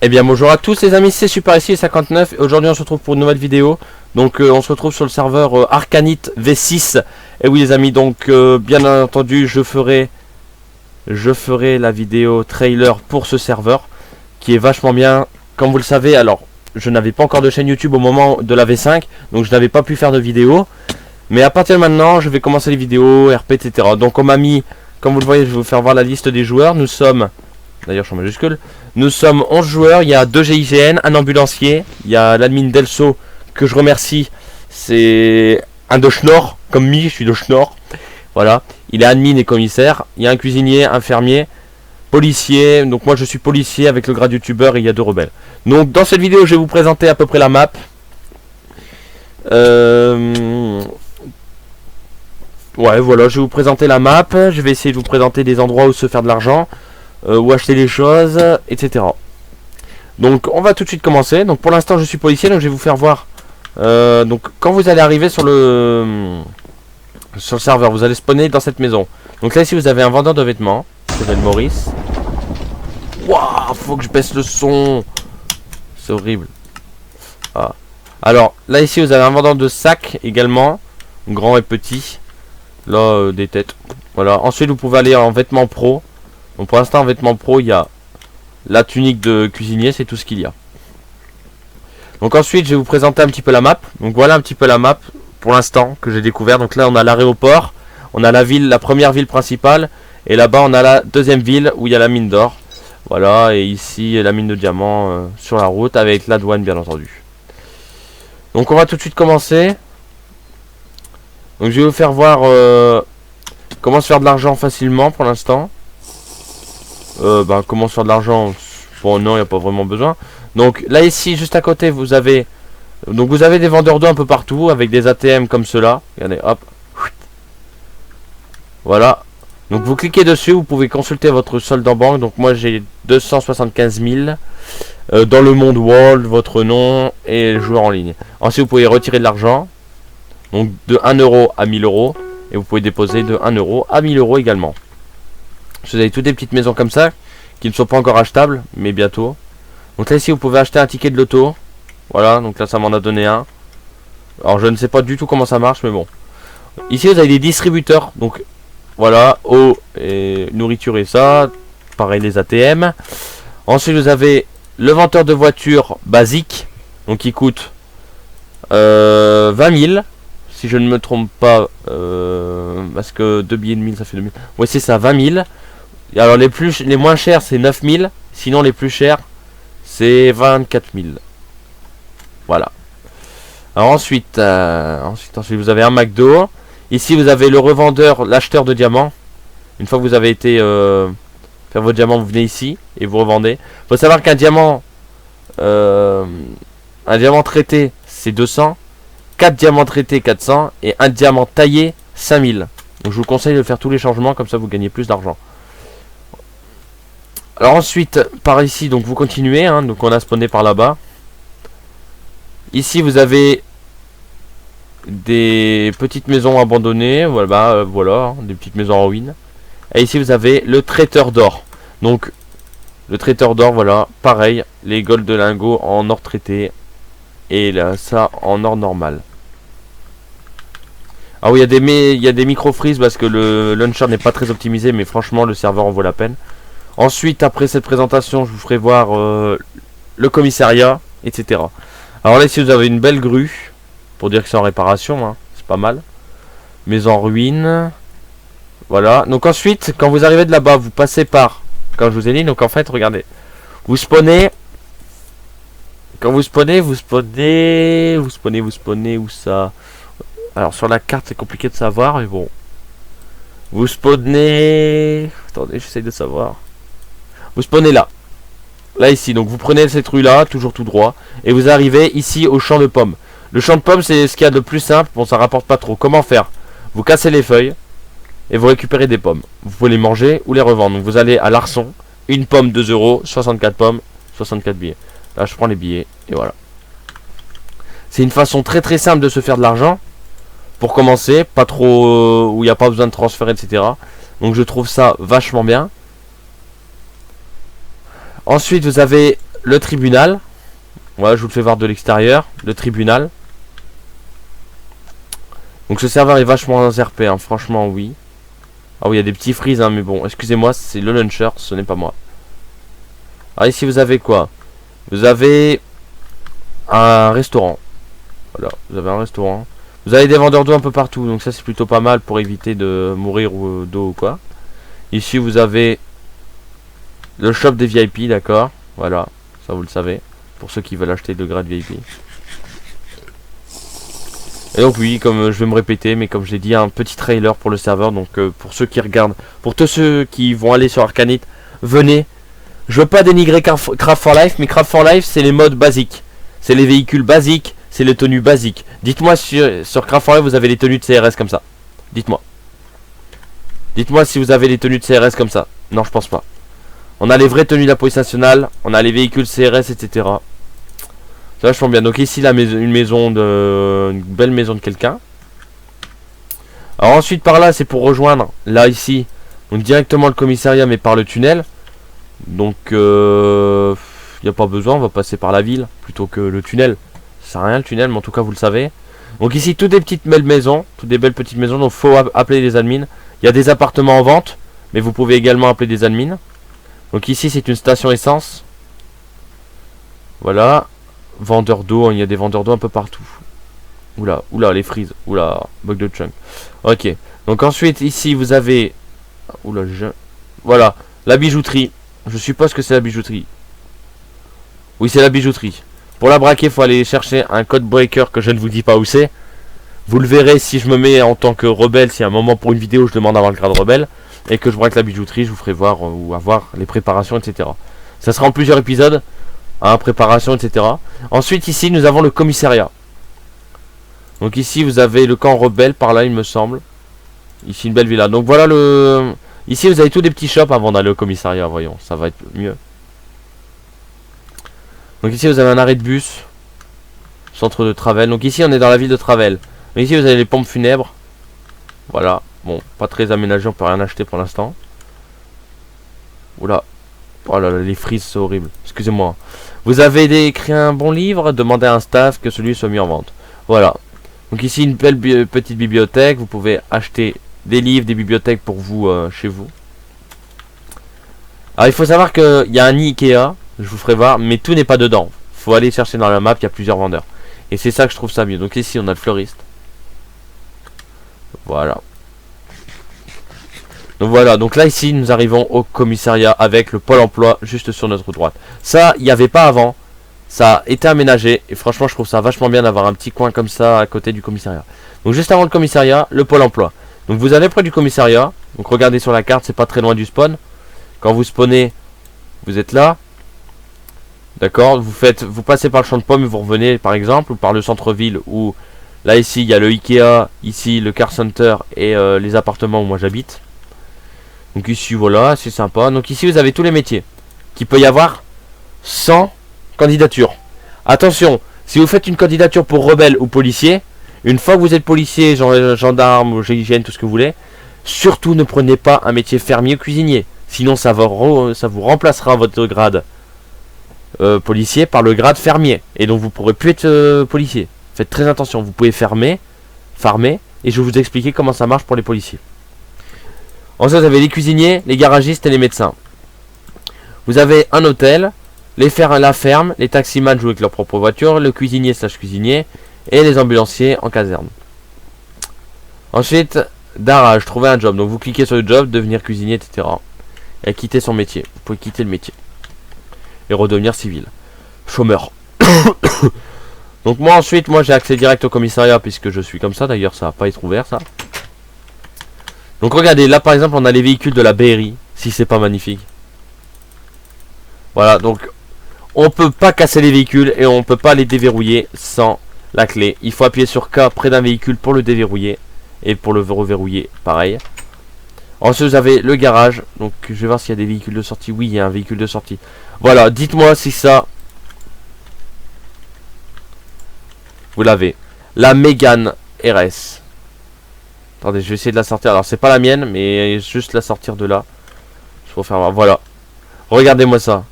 Eh bien bonjour à tous les amis, c'est Super ici 59 et aujourd'hui on se retrouve pour une nouvelle vidéo. Donc on se retrouve sur le serveur Arcanite V6. Et oui les amis, donc bien entendu je ferai la vidéo trailer pour ce serveur qui est vachement bien. Comme vous le savez, alors je n'avais pas encore de chaîne YouTube au moment de la V5, donc je n'avais pas pu faire de vidéo. Mais à partir de maintenant je vais commencer les vidéos, RP etc. Donc on m'a mis, comme vous le voyez, je vais vous faire voir la liste des joueurs. Nous sommes... D'ailleurs je suis en majuscule. Nous sommes 11 joueurs, il y a 2 GIGN, un ambulancier, il y a l'admin Delso que je remercie, c'est un de Schnorr, comme mi, je suis de Schnorr. Voilà, il est admin et commissaire, il y a un cuisinier, un fermier, policier, donc moi je suis policier avec le grade youtubeur et il y a 2 rebelles. Donc dans cette vidéo je vais vous présenter à peu près la map. Ouais voilà, je vais vous présenter la map, je vais essayer de vous présenter des endroits où se faire de l'argent. Où acheter les choses, etc. Donc on va tout de suite commencer. Donc pour l'instant je suis policier, donc je vais vous faire voir. Donc quand vous allez arriver sur le serveur, vous allez spawner dans cette maison. Donc là ici vous avez un vendeur de vêtements, qui s'appelle Maurice. Waouh, faut que je baisse le son. C'est horrible. Ah. Alors là ici vous avez un vendeur de sacs également, grand et petit. Là des têtes. Voilà. Ensuite vous pouvez aller en vêtements pro. Donc pour l'instant en vêtements pro il y a la tunique de cuisinier, c'est tout ce qu'il y a. Donc ensuite je vais vous présenter un petit peu la map. Donc voilà un petit peu la map pour l'instant que j'ai découvert. Donc là on a l'aéroport, on a la ville, la première ville principale. Et là-bas on a la deuxième ville où il y a la mine d'or. Voilà, et ici la mine de diamants sur la route avec la douane bien entendu. Donc on va tout de suite commencer. Donc je vais vous faire voir comment se faire de l'argent facilement pour l'instant. Comment se faire de l'argent? Bon non, il n'y a pas vraiment besoin. Donc là ici juste à côté vous avez des vendeurs d'eau un peu partout avec des ATM comme cela. Regardez, hop. Voilà. Donc vous cliquez dessus, vous pouvez consulter votre solde en banque. Donc moi j'ai 275 000 dans le monde world, votre nom et joueur en ligne. Ensuite vous pouvez retirer de l'argent. Donc de 1 euro à 1000 euros. Et vous pouvez déposer de 1 euro à 1000 euros également. Vous avez toutes des petites maisons comme ça qui ne sont pas encore achetables, mais bientôt. Donc là ici vous pouvez acheter un ticket de loto. Voilà, donc là ça m'en a donné un. Alors je ne sais pas du tout comment ça marche, mais bon. Ici vous avez des distributeurs. Donc voilà, eau et nourriture et ça. Pareil les ATM. Ensuite vous avez le vendeur de voitures basique. Donc qui coûte 20 000. Si je ne me trompe pas. Parce que 2 billets de 1000 ça fait 2000. Ouais c'est ça, 20 000. Alors les moins chers c'est 9000. Sinon les plus chers c'est 24 000. Voilà. Alors ensuite vous avez un McDo. Ici vous avez le revendeur, l'acheteur de diamants. Une fois que vous avez été faire vos diamants, vous venez ici et vous revendez. Faut savoir qu'un diamant traité c'est 200. 4 diamants traités 400 et un diamant taillé 5000. Donc je vous conseille de faire tous les changements, comme ça vous gagnez plus d'argent. Alors ensuite par ici donc vous continuez hein, donc on a spawné par là-bas. Ici vous avez des petites maisons abandonnées, voilà, voilà, des petites maisons en ruine. Et ici vous avez le traiteur d'or. Donc le traiteur d'or, voilà, pareil, les gold de lingots en or traité et là ça en or normal. Ah oui, il y a des micro-freeze parce que le launcher n'est pas très optimisé, mais franchement le serveur en vaut la peine. Ensuite, après cette présentation, je vous ferai voir le commissariat, etc. Alors là, ici, vous avez une belle grue, pour dire que c'est en réparation, hein, c'est pas mal. Mais en ruine. Voilà. Donc ensuite, quand vous arrivez de là-bas, vous passez par... Quand je vous ai dit, donc en fait, regardez. Vous spawnez... Quand vous spawnez, vous spawnez où ça? Alors sur la carte, c'est compliqué de savoir, mais bon. Vous spawnez... Attendez, j'essaye de savoir. Vous spawnez là. Là ici, donc vous prenez cette rue là, toujours tout droit. Et vous arrivez ici au champ de pommes. Le champ de pommes c'est ce qu'il y a de plus simple. Bon ça rapporte pas trop. Comment faire? Vous cassez les feuilles. Et vous récupérez des pommes. Vous pouvez les manger ou les revendre. Donc vous allez à l'arçon. Une pomme 2 euros. 64 pommes. 64 billets. Là je prends les billets. Et voilà. C'est une façon très très simple de se faire de l'argent. Pour commencer. Pas trop... où il n'y a pas besoin de transfert etc. Donc je trouve ça vachement bien. Ensuite vous avez le tribunal. Voilà, je vous le fais voir de l'extérieur. Le tribunal. Donc ce serveur est vachement RP, hein, franchement oui. Ah oui, il y a des petits freeze, hein, mais bon, excusez-moi, c'est le launcher, ce n'est pas moi. Alors ici vous avez quoi? Vous avez un restaurant. Voilà, vous avez un restaurant. Vous avez des vendeurs d'eau un peu partout, donc ça c'est plutôt pas mal pour éviter de mourir d'eau ou quoi. Ici vous avez le shop des VIP, d'accord. Voilà, ça vous le savez, pour ceux qui veulent acheter de grade VIP. Et donc oui, comme je vais me répéter, mais comme je l'ai dit, un petit trailer pour le serveur. Donc pour ceux qui regardent, pour tous ceux qui vont aller sur Arcanite, venez. Je veux pas dénigrer Craft for Life, mais Craft for Life c'est les modes basiques. C'est les véhicules basiques, c'est les tenues basiques. Dites-moi sur Craft for Life vous avez les tenues de CRS comme ça. Dites-moi. Dites-moi si vous avez les tenues de CRS comme ça. Non, je pense pas. On a les vraies tenues de la police nationale, on a les véhicules CRS, etc. C'est vachement bien. Donc ici une belle maison de quelqu'un. Alors ensuite par là c'est pour rejoindre là ici donc directement le commissariat mais par le tunnel. Donc il n'y a pas besoin, on va passer par la ville plutôt que le tunnel. Ça sert à rien le tunnel, mais en tout cas vous le savez. Donc ici toutes des petites belles maisons, toutes des belles petites maisons. Donc faut appeler les admins. Il y a des appartements en vente, mais vous pouvez également appeler des admins. Donc ici c'est une station essence. Voilà. Vendeur d'eau, il y a des vendeurs d'eau un peu partout. Oula, oula, les frises. Oula, bug de chunk. Ok. Donc ensuite, ici, vous avez... Oula, voilà, la bijouterie. Je suppose que c'est la bijouterie. Oui, c'est la bijouterie. Pour la braquer, il faut aller chercher un code breaker que je ne vous dis pas où c'est. Vous le verrez si je me mets en tant que rebelle. Si à un moment pour une vidéo, je demande d'avoir le grade rebelle. Et que je braque la bijouterie, je vous ferai voir ou avoir les préparations, etc. Ça sera en plusieurs épisodes. Hein, préparation, etc. Ensuite, ici, nous avons le commissariat. Donc ici, vous avez le camp rebelle, par là, il me semble. Ici, une belle villa. Donc voilà le... Ici, vous avez tous des petits shops avant d'aller au commissariat, voyons. Ça va être mieux. Donc ici, vous avez un arrêt de bus. Centre de Travel. Donc ici, on est dans la ville de Travel. Donc ici, vous avez les pompes funèbres. Voilà. Bon, pas très aménagé, on peut rien acheter pour l'instant. Oula. Oh là là, les frises, c'est horrible. Excusez-moi. Vous avez écrit un bon livre, demandez à un staff que celui soit mis en vente. Voilà. Donc ici, une belle petite bibliothèque. Vous pouvez acheter des livres, des bibliothèques pour vous, chez vous. Alors, il faut savoir qu'il y a un Ikea. Je vous ferai voir, mais tout n'est pas dedans. Il faut aller chercher dans la map, il y a plusieurs vendeurs. Et c'est ça que je trouve ça mieux. Donc ici, on a le fleuriste. Voilà. Donc voilà, donc là ici nous arrivons au commissariat avec le pôle emploi juste sur notre droite. Ça, il n'y avait pas avant, ça a été aménagé et franchement je trouve ça vachement bien d'avoir un petit coin comme ça à côté du commissariat. Donc juste avant le commissariat, le pôle emploi. Donc vous allez près du commissariat, donc regardez sur la carte, c'est pas très loin du spawn. Quand vous spawnez, vous êtes là. D'accord, vous passez par le champ de pommes et vous revenez par exemple, ou par le centre-ville où là ici il y a le Ikea, ici le car center et les appartements où moi j'habite. Donc ici voilà, c'est sympa. Donc ici vous avez tous les métiers qu'il peut y avoir sans candidature. Attention, si vous faites une candidature pour rebelle ou policier, une fois que vous êtes policier, gendarme ou GIGN, tout ce que vous voulez, surtout ne prenez pas un métier fermier ou cuisinier. Sinon ça vous remplacera votre grade policier par le grade fermier. Et donc vous pourrez plus être policier. Faites très attention, vous pouvez farmer, et je vais vous expliquer comment ça marche pour les policiers. Ensuite, vous avez les cuisiniers, les garagistes et les médecins. Vous avez un hôtel, la ferme, les taximans jouent avec leur propre voiture, le cuisinier / cuisinier et les ambulanciers en caserne. Ensuite, darage, trouver un job. Donc vous cliquez sur le job, devenir cuisinier, etc. Et quitter son métier. Vous pouvez quitter le métier. Et redevenir civil. Chômeur. Donc moi ensuite, j'ai accès direct au commissariat puisque je suis comme ça. D'ailleurs, ça va pas être ouvert ça. Donc regardez, là par exemple on a les véhicules de la BRI, si c'est pas magnifique. Voilà, donc on peut pas casser les véhicules et on peut pas les déverrouiller sans la clé. Il faut appuyer sur K près d'un véhicule pour le déverrouiller et pour le reverrouiller pareil. Ensuite vous avez le garage, donc je vais voir s'il y a des véhicules de sortie. Oui, il y a un véhicule de sortie. Voilà, dites-moi si ça vous l'avez. La Mégane RS. Attendez, je vais essayer de la sortir. Alors, c'est pas la mienne, mais juste la sortir de là. Je vais faire voir. Voilà. Regardez-moi ça.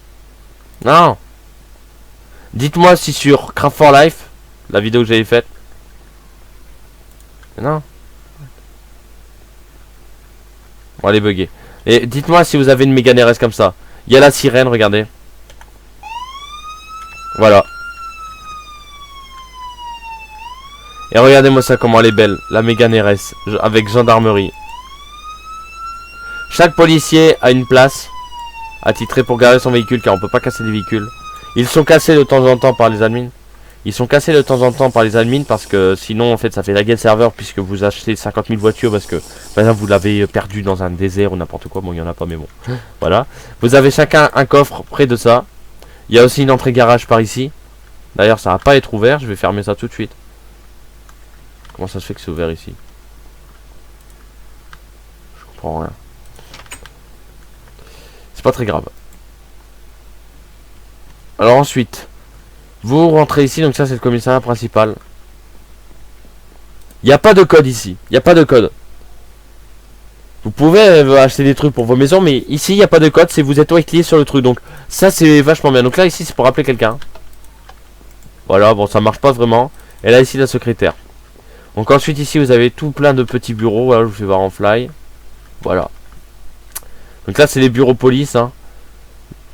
Non. Dites-moi si sur Craft for Life, la vidéo que j'avais faite. Non. Bon, elle est buggée. Et dites-moi si vous avez une Mégane RS comme ça. Il y a la sirène, regardez. Voilà. Et regardez-moi ça, comment elle est belle. La Mégane RS, avec gendarmerie. Chaque policier a une place attitrée pour garer son véhicule, car on peut pas casser les véhicules. Ils sont cassés de temps en temps par les admins. Ils sont cassés de temps en temps par les admins parce que sinon en fait ça fait laguer le serveur puisque vous achetez 50 000 voitures parce que par exemple vous l'avez perdu dans un désert ou n'importe quoi. Bon, il y en a pas mais bon. Voilà. Vous avez chacun un coffre près de ça. Il y a aussi une entrée garage par ici. D'ailleurs ça va pas être ouvert. Je vais fermer ça tout de suite. Comment ça se fait que c'est ouvert ici? Je comprends rien. C'est pas très grave. Alors ensuite, vous rentrez ici, donc ça c'est le commissariat principal. Il n'y a pas de code ici, il n'y a pas de code. Vous pouvez acheter des trucs pour vos maisons, mais ici il n'y a pas de code, c'est vous êtes cliqué sur le truc. Donc ça c'est vachement bien. Donc là ici c'est pour appeler quelqu'un. Voilà, bon ça marche pas vraiment. Et là ici la secrétaire. Donc ensuite ici vous avez tout plein de petits bureaux. Voilà, je vous fais voir en fly. Voilà. Donc là c'est les bureaux police, hein.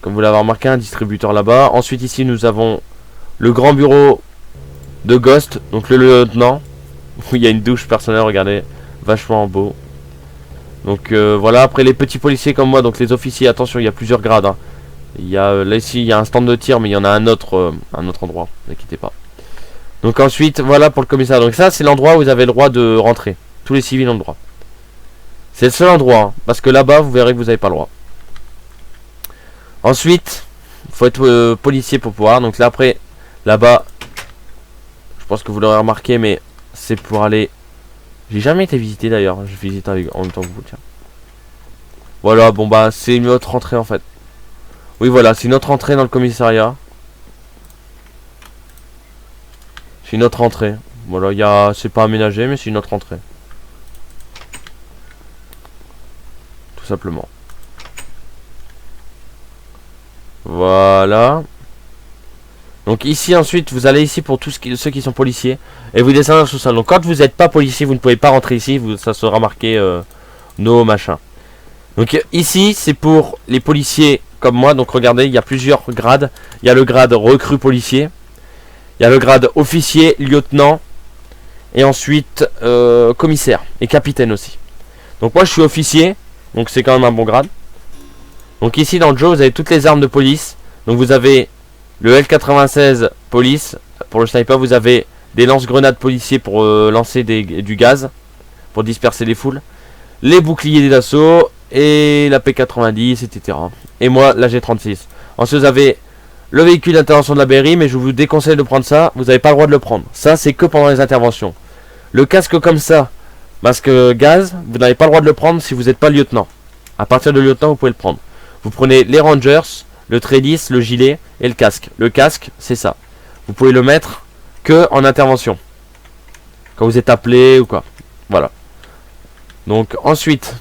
Comme vous l'avez remarqué, un distributeur là-bas. Ensuite ici nous avons le grand bureau de Ghost, donc le lieutenant. Où il y a une douche personnelle, regardez, vachement beau. Donc voilà, après les petits policiers comme moi, donc les officiers, attention, il y a plusieurs grades, hein. Il y a là ici, il y a un stand de tir, mais il y en a un autre endroit, ne inquiétez pas. Donc ensuite, voilà pour le commissariat. Donc ça, c'est l'endroit où vous avez le droit de rentrer. Tous les civils ont le droit. C'est le seul endroit, hein, parce que là-bas, vous verrez que vous n'avez pas le droit. Ensuite, il faut être policier pour pouvoir. Donc là après, là-bas, je pense que vous l'aurez remarqué, mais c'est pour aller... J'ai jamais été visité d'ailleurs. Je visite en même temps que vous, tiens. Voilà, bon bah c'est une autre entrée en fait. Oui voilà, c'est une autre entrée dans le commissariat. C'est une autre entrée. Voilà, il y a... c'est pas aménagé, mais c'est une autre entrée. Tout simplement. Voilà. Donc ici ensuite vous allez ici pour tous ceux qui sont policiers. Et vous descendez sous ça. Donc quand vous n'êtes pas policier, vous ne pouvez pas rentrer ici. Ça sera marqué no machin. Donc ici c'est pour les policiers comme moi. Donc regardez, il y a plusieurs grades. Il y a le grade recrue policier. Il y a le grade officier, lieutenant. Et ensuite commissaire et capitaine aussi. Donc moi je suis officier. Donc c'est quand même un bon grade. Donc ici dans le jeu vous avez toutes les armes de police. Donc vous avez le L96 police. Pour le sniper vous avez des lance-grenades policiers pour lancer du gaz. Pour disperser les foules. Les boucliers d'assaut. Et la P90 etc. Et moi la G36. Ensuite vous avez le véhicule d'intervention de la BRI. Mais je vous déconseille de prendre ça. Vous n'avez pas le droit de le prendre. Ça c'est que pendant les interventions. Le casque comme ça, masque gaz, vous n'avez pas le droit de le prendre si vous n'êtes pas lieutenant. À partir de lieutenant vous pouvez le prendre. Vous prenez les Rangers, le Trélis, le gilet et le casque. Le casque, c'est ça. Vous pouvez le mettre que en intervention. Quand vous êtes appelé ou quoi. Voilà. Donc ensuite,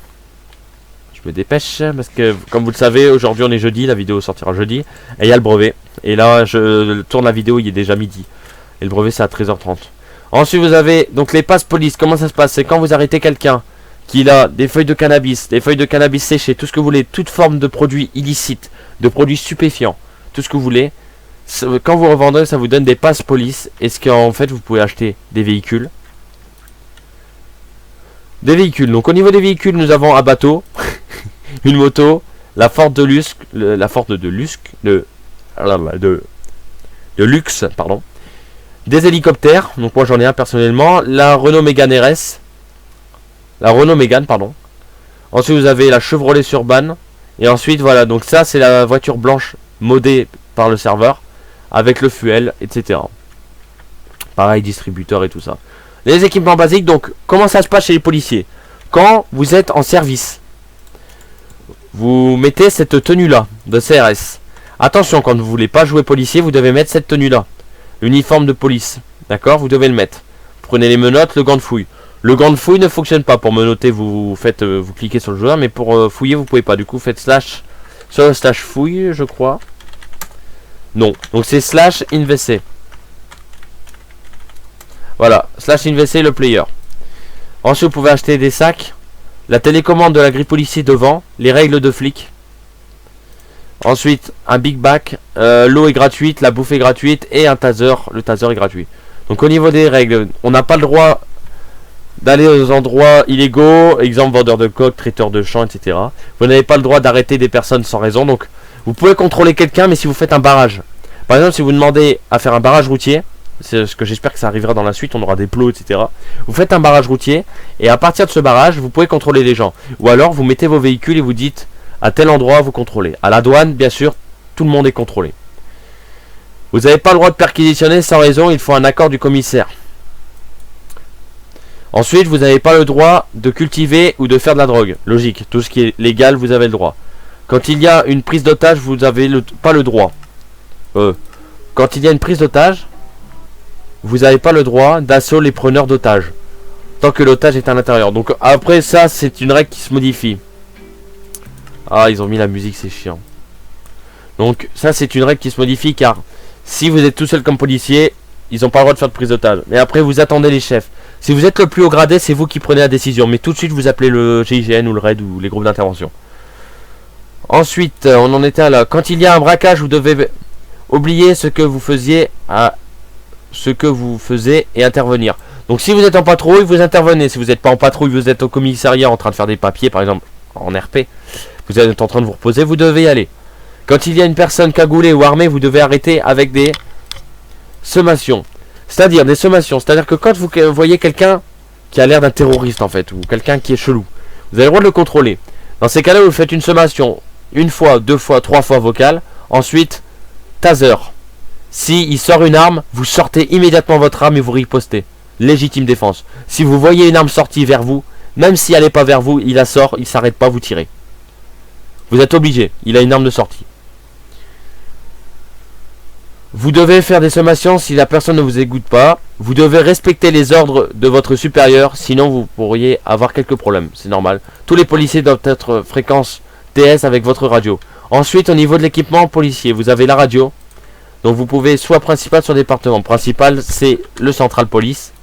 je me dépêche parce que comme vous le savez, aujourd'hui on est jeudi, la vidéo sortira jeudi. Et il y a le brevet. Et là, je tourne la vidéo, il est déjà midi. Et le brevet c'est à 13h30. Ensuite vous avez donc les passes police. Comment ça se passe? C'est quand vous arrêtez quelqu'un qu'il a des feuilles de cannabis séchées, tout ce que vous voulez, toute forme de produits illicites, de produits stupéfiants, tout ce que vous voulez. Quand vous revendrez, ça vous donne des passes police. Et ce qu'en fait, vous pouvez acheter des véhicules. Des véhicules. Donc au niveau des véhicules, nous avons un bateau, une moto, la Ford de Luxe, de luxe, pardon. Des hélicoptères. Donc moi j'en ai un personnellement. La Renault Mégane RS. La Renault Mégane, pardon. Ensuite, vous avez la Chevrolet Suburban. Et ensuite, voilà. Donc ça, c'est la voiture blanche modée par le serveur. Avec le fuel, etc. Pareil, distributeur et tout ça. Les équipements basiques. Donc, comment ça se passe chez les policiers? Quand vous êtes en service, vous mettez cette tenue-là de CRS. Attention, quand vous voulez pas jouer policier, vous devez mettre cette tenue-là. L'uniforme de police. D'accord? Vous devez le mettre. Prenez les menottes, le gant de fouille. Le gant de fouille ne fonctionne pas. Pour menotter, vous cliquez sur le joueur, mais pour fouiller, vous pouvez pas. Du coup, faites slash sur le slash fouille, je crois. Non. Donc c'est slash invc. Voilà, slash invc le player. Ensuite vous pouvez acheter des sacs, la télécommande de la grille policier devant, les règles de flic. Ensuite un big back, l'eau est gratuite, la bouffe est gratuite et un taser, le taser est gratuit. Donc au niveau des règles, on n'a pas le droit d'aller aux endroits illégaux, exemple vendeur de coke, traiteur de champs, etc. Vous n'avez pas le droit d'arrêter des personnes sans raison. Donc vous pouvez contrôler quelqu'un, mais si vous faites un barrage, par exemple si vous demandez à faire un barrage routier, c'est ce que j'espère que ça arrivera dans la suite, on aura des plots, etc. Vous faites un barrage routier et à partir de ce barrage vous pouvez contrôler les gens. Ou alors vous mettez vos véhicules et vous dites à tel endroit vous contrôlez. À la douane bien sûr tout le monde est contrôlé. Vous n'avez pas le droit de perquisitionner sans raison, il faut un accord du commissaire. Ensuite vous n'avez pas le droit de cultiver ou de faire de la drogue. Logique, tout ce qui est légal vous avez le droit. Quand il y a une prise d'otage vous n'avez pas le droit. Quand il y a une prise d'otage, vous n'avez pas le droit d'assaut les preneurs d'otages tant que l'otage est à l'intérieur. Donc après ça c'est une règle qui se modifie. Ah ils ont mis la musique, c'est chiant. Donc ça c'est une règle qui se modifie car si vous êtes tout seul comme policier, ils n'ont pas le droit de faire de prise d'otage. Mais après vous attendez les chefs. Si vous êtes le plus haut gradé, c'est vous qui prenez la décision. Mais tout de suite vous appelez le GIGN ou le RAID ou les groupes d'intervention. Ensuite on en était là. Quand il y a un braquage vous devez oublier ce que vous faisiez et intervenir. Donc si vous êtes en patrouille vous intervenez. Si vous n'êtes pas en patrouille, vous êtes au commissariat en train de faire des papiers par exemple en RP, vous êtes en train de vous reposer, vous devez y aller. Quand il y a une personne cagoulée ou armée, vous devez arrêter avec des sommations. C'est-à-dire des sommations, c'est-à-dire que quand vous voyez quelqu'un qui a l'air d'un terroriste en fait, ou quelqu'un qui est chelou, vous avez le droit de le contrôler. Dans ces cas-là vous faites une sommation, une fois, deux fois, trois fois vocale. Ensuite taser. Si il sort une arme, vous sortez immédiatement votre arme et vous ripostez. Légitime défense. Si vous voyez une arme sortie vers vous, même si elle n'est pas vers vous, il la sort, il s'arrête pas, vous tirez. Vous êtes obligé, il a une arme de sortie. Vous devez faire des sommations si la personne ne vous écoute pas. Vous devez respecter les ordres de votre supérieur, sinon vous pourriez avoir quelques problèmes, c'est normal. Tous les policiers doivent être fréquence TS avec votre radio. Ensuite au niveau de l'équipement policier, vous avez la radio. Donc vous pouvez soit principal, soit département. Principal c'est le central police.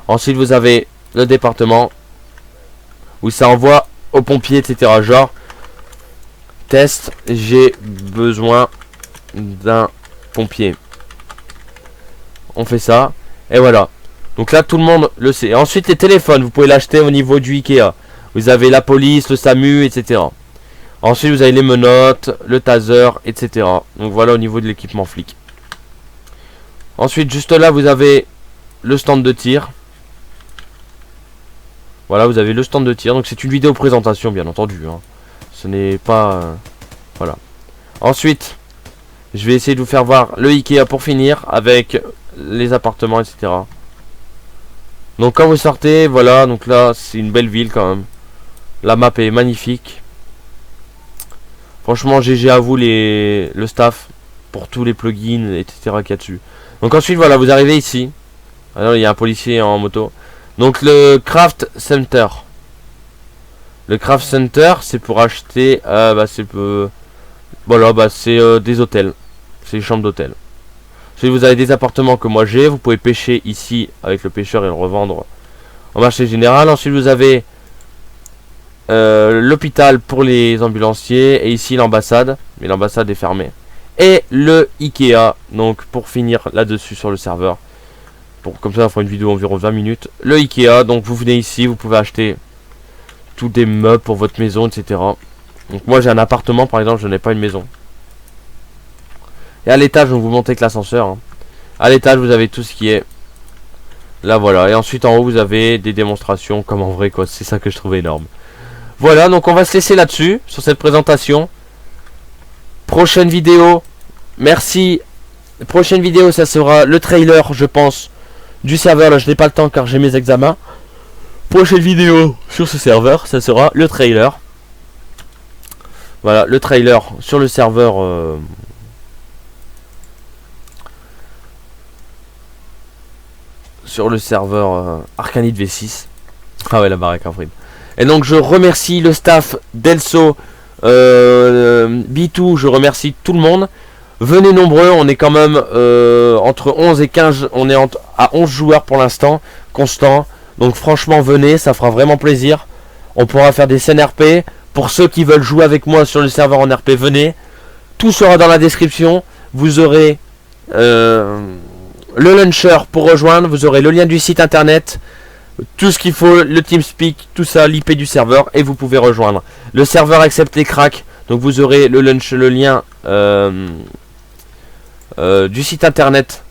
Ensuite vous avez le département où ça envoie aux pompiers, etc. Genre test, j'ai besoin d'un pompier. On fait ça et voilà. Donc là tout le monde le sait. Ensuite les téléphones, vous pouvez l'acheter au niveau du Ikea. Vous avez la police, le SAMU, etc. Ensuite vous avez les menottes, le taser, etc. Donc voilà au niveau de l'équipement flic. Ensuite juste là vous avez le stand de tir. Voilà, vous avez le stand de tir. Donc c'est une vidéo présentation bien entendu, hein. Ce n'est pas voilà. Ensuite je vais essayer de vous faire voir le Ikea pour finir avec les appartements, etc. Donc quand vous sortez, voilà, donc là c'est une belle ville quand même. La map est magnifique. Franchement GG à vous le staff pour tous les plugins, etc. qu'il y a dessus. Donc ensuite voilà, vous arrivez ici. Alors il y a un policier en moto. Donc le Craft Center. Le Craft Center c'est pour acheter voilà, c'est des hôtels. C'est des chambres d'hôtel. Si vous avez des appartements que moi j'ai, vous pouvez pêcher ici avec le pêcheur et le revendre en marché général. Ensuite vous avez l'hôpital pour les ambulanciers et ici l'ambassade, mais l'ambassade est fermée. Et le Ikea, donc pour finir là-dessus sur le serveur. Comme ça on fera une vidéo environ 20 minutes. Le Ikea, donc vous venez ici, vous pouvez acheter tous des meubles pour votre maison, etc. Donc moi j'ai un appartement par exemple, je n'ai pas une maison. Et à l'étage, vous montez avec l'ascenseur, hein. À l'étage vous avez tout ce qui est là, voilà. Et ensuite en haut vous avez des démonstrations comme en vrai quoi. C'est ça que je trouvais énorme. Voilà, donc on va se laisser là-dessus sur cette présentation. Prochaine vidéo, merci. Prochaine vidéo ça sera le trailer je pense du serveur. Là je n'ai pas le temps car j'ai mes examens. Prochaine vidéo sur ce serveur ça sera le trailer. Voilà, le trailer sur le serveur Arcanid V6. Ah ouais, la baraque Infrid. Et donc je remercie le staff d'Elso, B2, je remercie tout le monde. Venez nombreux, on est quand même entre 11 et 15, on est à 11 joueurs pour l'instant, constant. Donc franchement venez, ça fera vraiment plaisir. On pourra faire des scènes RP. Pour ceux qui veulent jouer avec moi sur le serveur en RP, venez. Tout sera dans la description. Vous aurez le launcher pour rejoindre, vous aurez le lien du site internet, tout ce qu'il faut, le TeamSpeak, tout ça, l'IP du serveur, et vous pouvez rejoindre. Le serveur accepte les cracks, donc vous aurez le lien du site internet,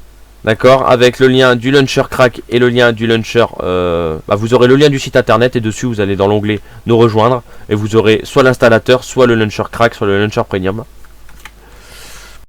d'accord, avec le lien du launcher crack et le lien du launcher, vous aurez le lien du site internet et dessus vous allez dans l'onglet nous rejoindre et vous aurez soit l'installateur, soit le launcher crack, soit le launcher premium.